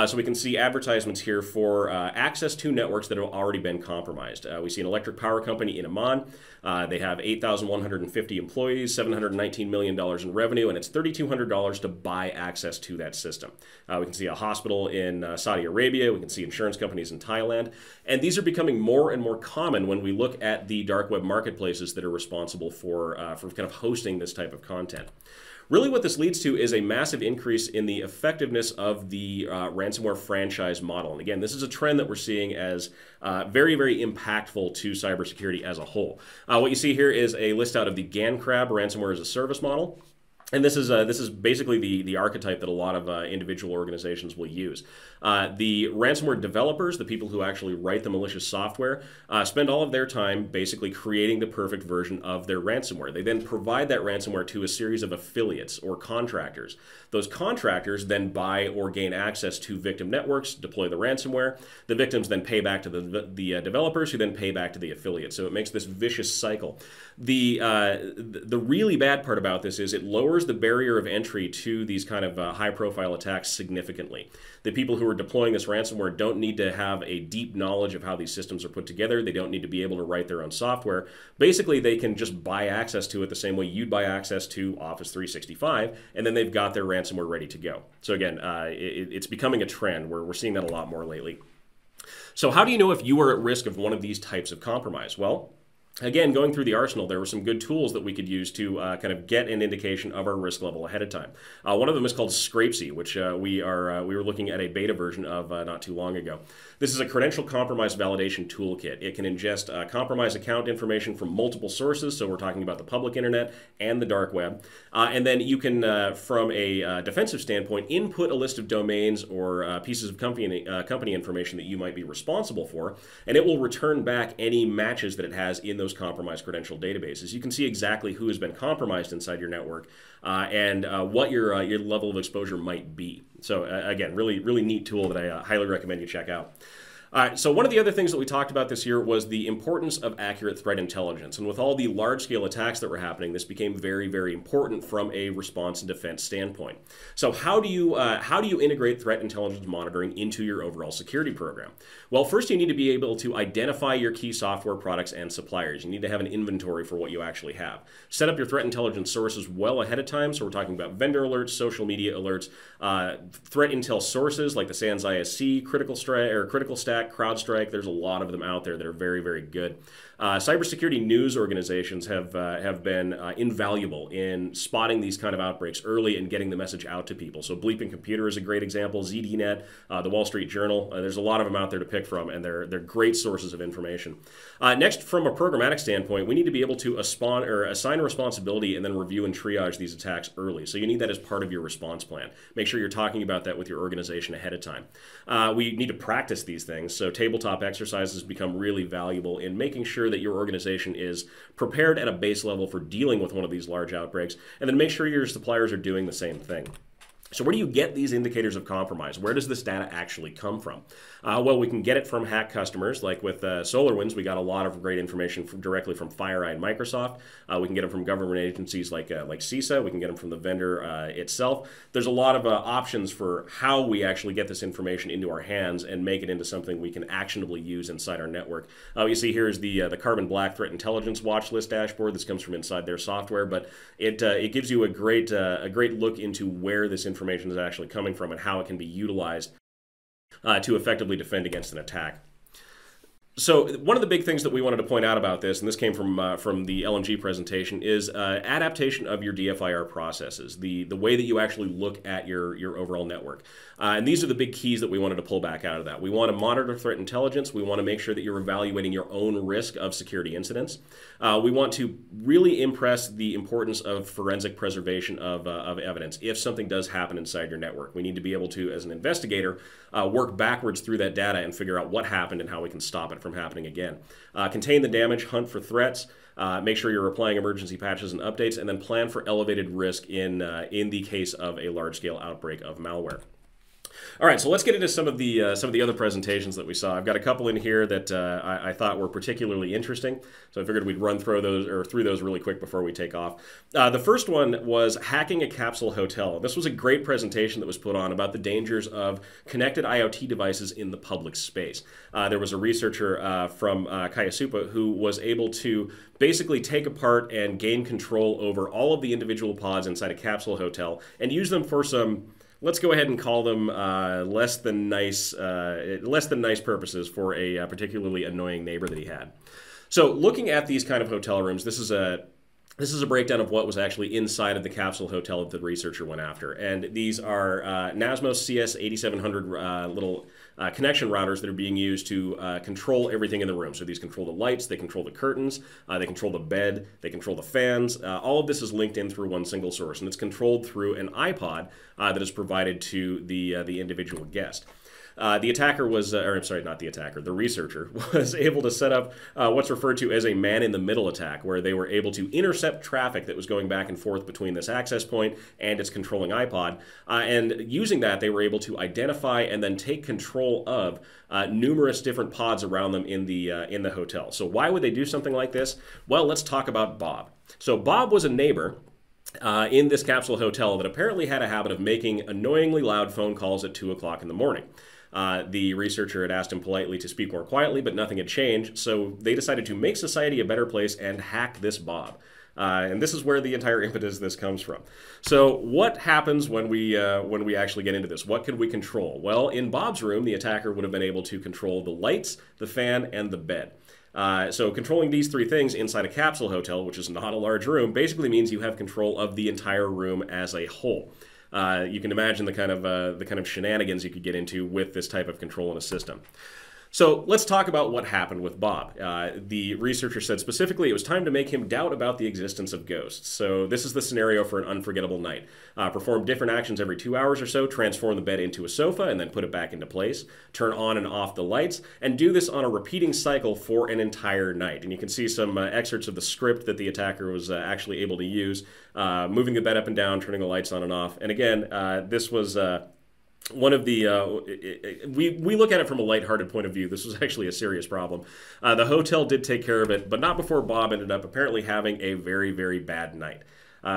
So we can see advertisements here for access to networks that have already been compromised. We see an electric power company in Oman. They have 8,150 employees, $719 million in revenue, and it's $3,200 to buy access to that system. We can see a hospital in Saudi Arabia. We can see insurance companies in Thailand. And these are becoming more and more common when we look at the dark web marketplaces that are responsible for kind of hosting this type of content. Really what this leads to is a massive increase in the effectiveness of the ransomware franchise model. And again, this is a trend that we're seeing as very, very impactful to cybersecurity as a whole. What you see here is a list out of the GanCrab ransomware as a service model. And this is basically the archetype that a lot of individual organizations will use. The ransomware developers, the people who actually write the malicious software, spend all of their time basically creating the perfect version of their ransomware. They then provide that ransomware to a series of affiliates or contractors. Those contractors then buy or gain access to victim networks, deploy the ransomware. The victims then pay back to the developers, who then pay back to the affiliates. So it makes this vicious cycle. The really bad part about this is it lowers the barrier of entry to these kind of high-profile attacks significantly. The people who are deploying this ransomware don't need to have a deep knowledge of how these systems are put together. They don't need to be able to write their own software. Basically, they can just buy access to it the same way you'd buy access to Office 365, and then they've got their ransomware ready to go. So again, it's becoming a trend where we're seeing that a lot more lately. So how do you know if you are at risk of one of these types of compromise? Well, again, going through the arsenal, there were some good tools that we could use to kind of get an indication of our risk level ahead of time. One of them is called Scrapesy, which we were looking at a beta version of not too long ago. This is a credential compromise validation toolkit. It can ingest compromised account information from multiple sources, so we're talking about the public internet and the dark web. And then you can, from a defensive standpoint, input a list of domains or pieces of company information that you might be responsible for, and it will return back any matches that it has in those compromised credential databases. You can see exactly who has been compromised inside your network and what your level of exposure might be. So again, really neat tool that I highly recommend you check out. All right, so one of the other things that we talked about this year was the importance of accurate threat intelligence. And with all the large-scale attacks that were happening, this became very important from a response and defense standpoint. So how do you integrate threat intelligence monitoring into your overall security program? Well, first you need to be able to identify your key software products and suppliers. You need to have an inventory for what you actually have. Set up your threat intelligence sources well ahead of time. So we're talking about vendor alerts, social media alerts, threat intel sources like the SANS ISC, Critical Stack, CrowdStrike. There's a lot of them out there that are very good. Cybersecurity news organizations have been invaluable in spotting these kind of outbreaks early and getting the message out to people. So Bleeping Computer is a great example. ZDNet, the Wall Street Journal. There's a lot of them out there to pick from, and they're great sources of information. Next, from a programmatic standpoint, we need to be able to assign a responsibility and then review and triage these attacks early. So you need that as part of your response plan. Make sure you're talking about that with your organization ahead of time. We need to practice these things. So tabletop exercises become really valuable in making sure that your organization is prepared at a base level for dealing with one of these large outbreaks, and then make sure your suppliers are doing the same thing. So where do you get these indicators of compromise? Where does this data actually come from? Well, we can get it from hack customers. Like with SolarWinds, we got a lot of great information directly from FireEye and Microsoft. We can get them from government agencies like CISA. We can get them from the vendor itself. There's a lot of options for how we actually get this information into our hands and make it into something we can actionably use inside our network. You see here is the Carbon Black Threat Intelligence Watch List dashboard. This comes from inside their software, but it gives you a great look into where this information is actually coming from and how it can be utilized to effectively defend against an attack. So one of the big things that we wanted to point out about this, and this came from the LNG presentation, is adaptation of your DFIR processes, the way that you actually look at your overall network. And these are the big keys that we wanted to pull back out of that. We want to monitor threat intelligence. We want to make sure that you're evaluating your own risk of security incidents. We want to really impress the importance of forensic preservation of evidence if something does happen inside your network. We need to be able to, as an investigator, work backwards through that data and figure out what happened and how we can stop it from happening again. Contain the damage, hunt for threats, make sure you're applying emergency patches and updates, and then plan for elevated risk in the case of a large-scale outbreak of malware. All right, so let's get into some of the other presentations that we saw. I've got a couple in here that I thought were particularly interesting, so I figured we'd run through those really quick before we take off. The first one was hacking a capsule hotel. This was a great presentation that was put on about the dangers of connected IoT devices in the public space. There was a researcher from Kayasupa who was able to basically take apart and gain control over all of the individual pods inside a capsule hotel and use them for some, let's go ahead and call them less than nice purposes for a particularly annoying neighbor that he had. So looking at these kind of hotel rooms, this is a breakdown of what was actually inside of the capsule hotel that the researcher went after. And these are Nasmos CS8700 little connection routers that are being used to control everything in the room. So these control the lights, they control the curtains, they control the bed, they control the fans. All of this is linked in through one single source, and it's controlled through an iPod that is provided to the individual guest. The attacker was, or sorry, not the attacker, the researcher was able to set up what's referred to as a man-in-the-middle attack, where they were able to intercept traffic that was going back and forth between this access point and its controlling iPod. And using that, they were able to identify and then take control of numerous different pods around them in the hotel. So why would they do something like this? Well, let's talk about Bob. So Bob was a neighbor in this capsule hotel that apparently had a habit of making annoyingly loud phone calls at 2 o'clock in the morning. The researcher had asked him politely to speak more quietly, but nothing had changed, so they decided to make society a better place and hack this Bob. And this is where the entire impetus of this comes from. So what happens when we actually get into this? What could we control? Well, in Bob's room, the attacker would have been able to control the lights, the fan, and the bed. So controlling these three things inside a capsule hotel, which is not a large room, basically means you have control of the entire room as a whole. You can imagine the kind of shenanigans you could get into with this type of control in a system. So let's talk about what happened with Bob. The researcher said specifically it was time to make him doubt about the existence of ghosts. So this is the scenario for an unforgettable night. Perform different actions every 2 hours or so, transform the bed into a sofa and then put it back into place, turn on and off the lights, and do this on a repeating cycle for an entire night. And you can see some excerpts of the script that the attacker was actually able to use, moving the bed up and down, turning the lights on and off. And again, this was... one of the, we look at it from a lighthearted point of view. This was actually a serious problem. The hotel did take care of it, but not before Bob ended up apparently having a very, very bad night.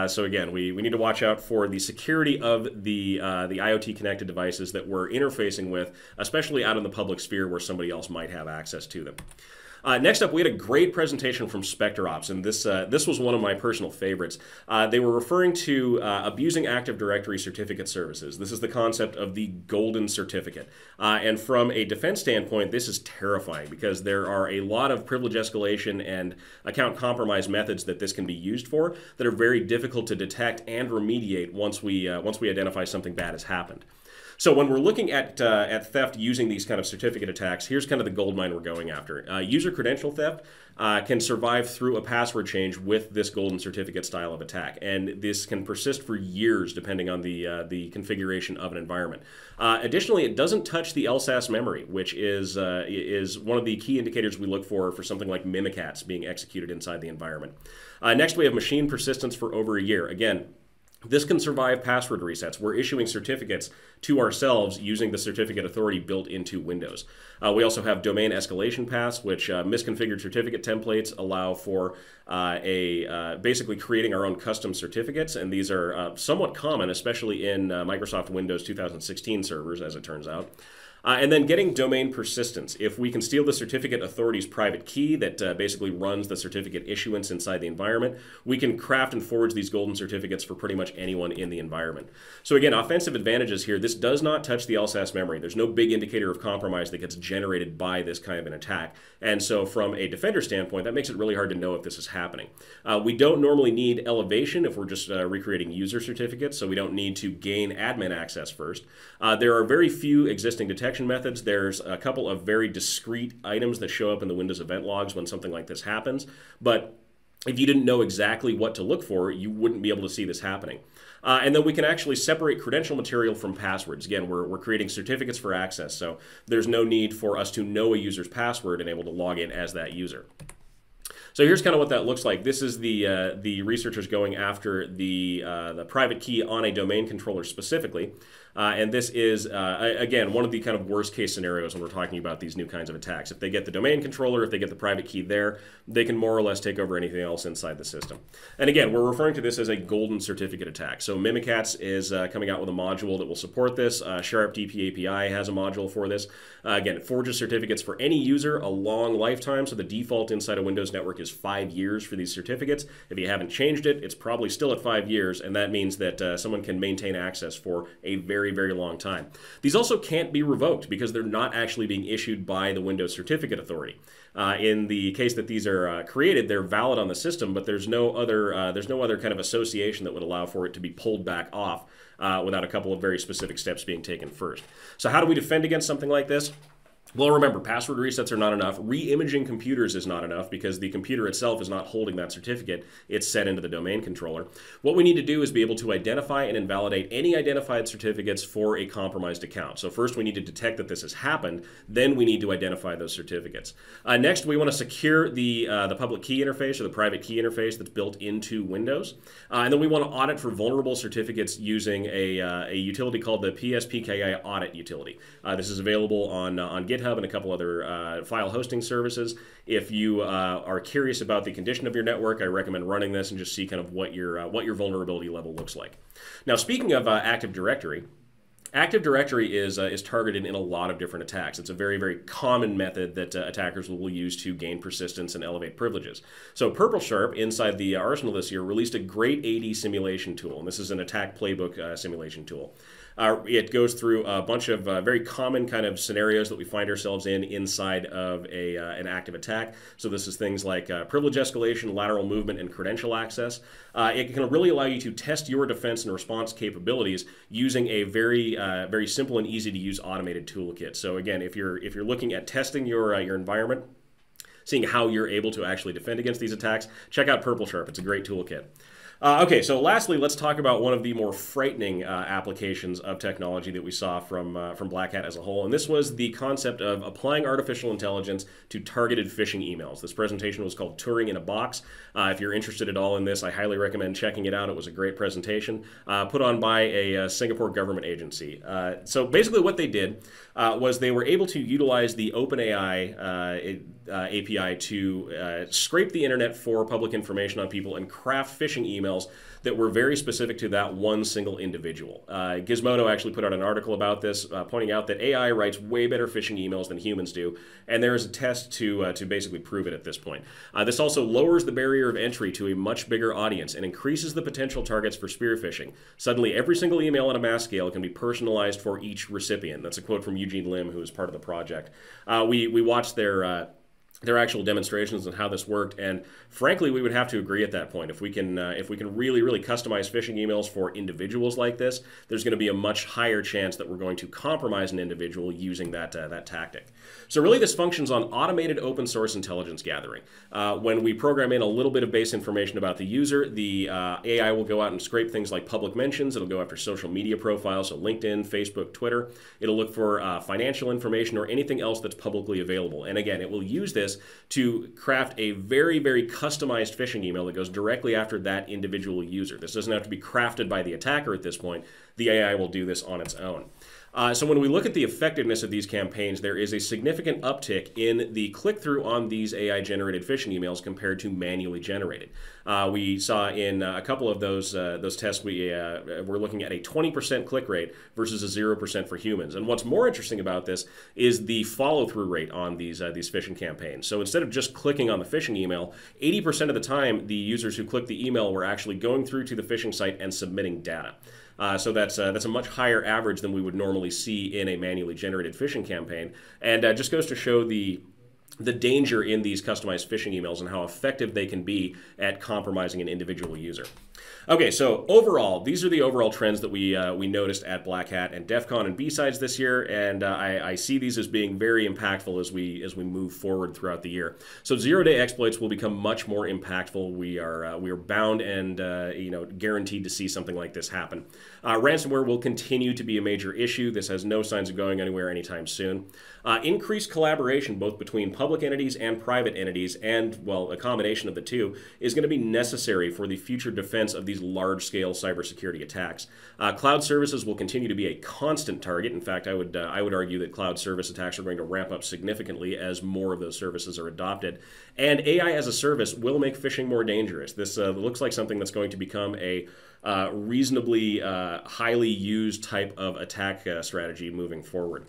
So again, we need to watch out for the security of the IoT connected devices that we're interfacing with, especially out in the public sphere where somebody else might have access to them. Next up, we had a great presentation from SpecterOps, and this was one of my personal favorites. They were referring to abusing Active Directory certificate services. This is the concept of the golden certificate. And from a defense standpoint, this is terrifying because there are a lot of privilege escalation and account compromise methods that this can be used for that are very difficult to detect and remediate once we identify something bad has happened. So when we're looking at theft using these kind of certificate attacks, here's kind of the goldmine we're going after. User credential theft can survive through a password change with this golden certificate style of attack, and this can persist for years depending on the configuration of an environment. Additionally, it doesn't touch the LSAS memory, which is one of the key indicators we look for something like mimikatz being executed inside the environment. Next, we have machine persistence for over a year. Again, this can survive password resets. We're issuing certificates to ourselves using the certificate authority built into Windows. We also have domain escalation paths, which misconfigured certificate templates allow for basically creating our own custom certificates, and these are somewhat common, especially in Microsoft Windows 2016 servers, as it turns out. And then getting domain persistence. If we can steal the certificate authority's private key that basically runs the certificate issuance inside the environment, we can craft and forge these golden certificates for pretty much anyone in the environment. So again, offensive advantages here. This does not touch the LSAS memory. There's no big indicator of compromise that gets generated by this kind of an attack. And so from a defender standpoint, that makes it really hard to know if this is happening. We don't normally need elevation if we're just recreating user certificates, so we don't need to gain admin access first. There are very few existing detection methods. There's a couple of very discrete items that show up in the Windows event logs when something like this happens, but if you didn't know exactly what to look for, you wouldn't be able to see this happening. And then we can actually separate credential material from passwords. Again, we're creating certificates for access, so there's no need for us to know a user's password and able to log in as that user. So here's kind of what that looks like. This is the researchers going after the private key on a domain controller specifically. And this is, again, one of the kind of worst case scenarios when we're talking about these new kinds of attacks. If they get the domain controller, if they get the private key there, they can more or less take over anything else inside the system. And again, we're referring to this as a golden certificate attack. So Mimikatz is coming out with a module that will support this. SharpDP API has a module for this. Again, it forges certificates for any user, a long lifetime. So the default inside a Windows network is 5 years for these certificates. If you haven't changed it, it's probably still at 5 years, and that means that someone can maintain access for a very, very long time. These also can't be revoked because they're not actually being issued by the Windows Certificate Authority. In the case that these are created, they're valid on the system, but there's no other kind of association that would allow for it to be pulled back off without a couple of very specific steps being taken first. So how do we defend against something like this? Well, remember, password resets are not enough. Re-imaging computers is not enough because the computer itself is not holding that certificate. It's set into the domain controller. What we need to do is be able to identify and invalidate any identified certificates for a compromised account. So first we need to detect that this has happened. Then we need to identify those certificates. Next, we want to secure the public key interface or the private key interface that's built into Windows. And then we want to audit for vulnerable certificates using a utility called the PSPKI audit utility. This is available on GitHub and a couple other file hosting services. If you are curious about the condition of your network, I recommend running this and just see kind of what your vulnerability level looks like. Now, speaking of Active Directory, Active Directory is targeted in a lot of different attacks. It's a very, very common method that attackers will use to gain persistence and elevate privileges. So PurpleSharp, inside the arsenal this year, released a great AD simulation tool, and this is an attack playbook simulation tool. It goes through a bunch of very common kind of scenarios that we find ourselves in inside of an active attack. So this is things like privilege escalation, lateral movement, and credential access. It can really allow you to test your defense and response capabilities using a very simple and easy to use automated toolkit. So again, if you're looking at testing your environment, seeing how you're able to actually defend against these attacks, check out Purple Sharp. It's a great toolkit. Okay, so lastly, let's talk about one of the more frightening applications of technology that we saw from Black Hat as a whole, and this was the concept of applying artificial intelligence to targeted phishing emails. This presentation was called Turing in a Box. If you're interested at all in this, I highly recommend checking it out. It was a great presentation put on by a Singapore government agency. So basically what they did was they were able to utilize the OpenAI API to scrape the internet for public information on people and craft phishing emails that were very specific to that one single individual. Gizmodo actually put out an article about this, pointing out that AI writes way better phishing emails than humans do, and there is a test to basically prove it at this point. This also lowers the barrier of entry to a much bigger audience and increases the potential targets for spear phishing. Suddenly, every single email on a mass scale can be personalized for each recipient. That's a quote from Eugene Lim, who is part of the project. We watched their actual demonstrations and how this worked, and frankly, we would have to agree at that point. If we can really customize phishing emails for individuals like this, there's going to be a much higher chance that we're going to compromise an individual using that tactic. So really, this functions on automated open source intelligence gathering. When we program in a little bit of base information about the user, the AI will go out and scrape things like public mentions. It'll go after social media profiles, so LinkedIn, Facebook, Twitter. It'll look for financial information or anything else that's publicly available. And again, it will use this to craft a very customized phishing email that goes directly after that individual user. This doesn't have to be crafted by the attacker at this point. The AI will do this on its own. So when we look at the effectiveness of these campaigns, there is a significant uptick in the click-through on these AI-generated phishing emails compared to manually generated. We saw in a couple of those tests, we're looking at a 20% click rate versus a 0% for humans. And what's more interesting about this is the follow-through rate on these phishing campaigns. So instead of just clicking on the phishing email, 80% of the time, the users who clicked the email were actually going through to the phishing site and submitting data. So that's a much higher average than we would normally see in a manually generated phishing campaign, and just goes to show the danger in these customized phishing emails and how effective they can be at compromising an individual user. Okay, so overall, these are the overall trends that we noticed at Black Hat and DEFCON and B-Sides this year, and I see these as being very impactful as we move forward throughout the year. So zero-day exploits will become much more impactful. We are bound and guaranteed to see something like this happen. Ransomware will continue to be a major issue. This has no signs of going anywhere anytime soon. Increased collaboration both between public entities and private entities, and, well, a combination of the two, is going to be necessary for the future defense of these large-scale cybersecurity attacks. Cloud services will continue to be a constant target. In fact, I would argue that cloud service attacks are going to ramp up significantly as more of those services are adopted. And AI as a service will make phishing more dangerous. This looks like something that's going to become a reasonably highly used type of attack strategy moving forward.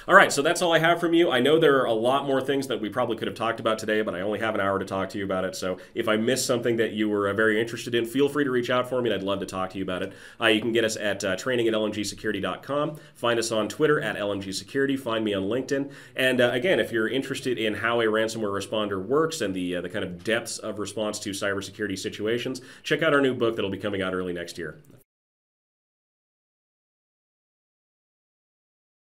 All right, so that's all I have from you. I know there are a lot more things that we probably could have talked about today, but I only have an hour to talk to you about it. So if I missed something that you were very interested in, feel free to reach out for me, and I'd love to talk to you about it. You can get us at training@lmgsecurity.com. Find us on Twitter at lmgsecurity. Find me on LinkedIn. And again, if you're interested in how a ransomware responder works and the kind of depths of response to cybersecurity situations, check out our new book that'll be coming out early next year.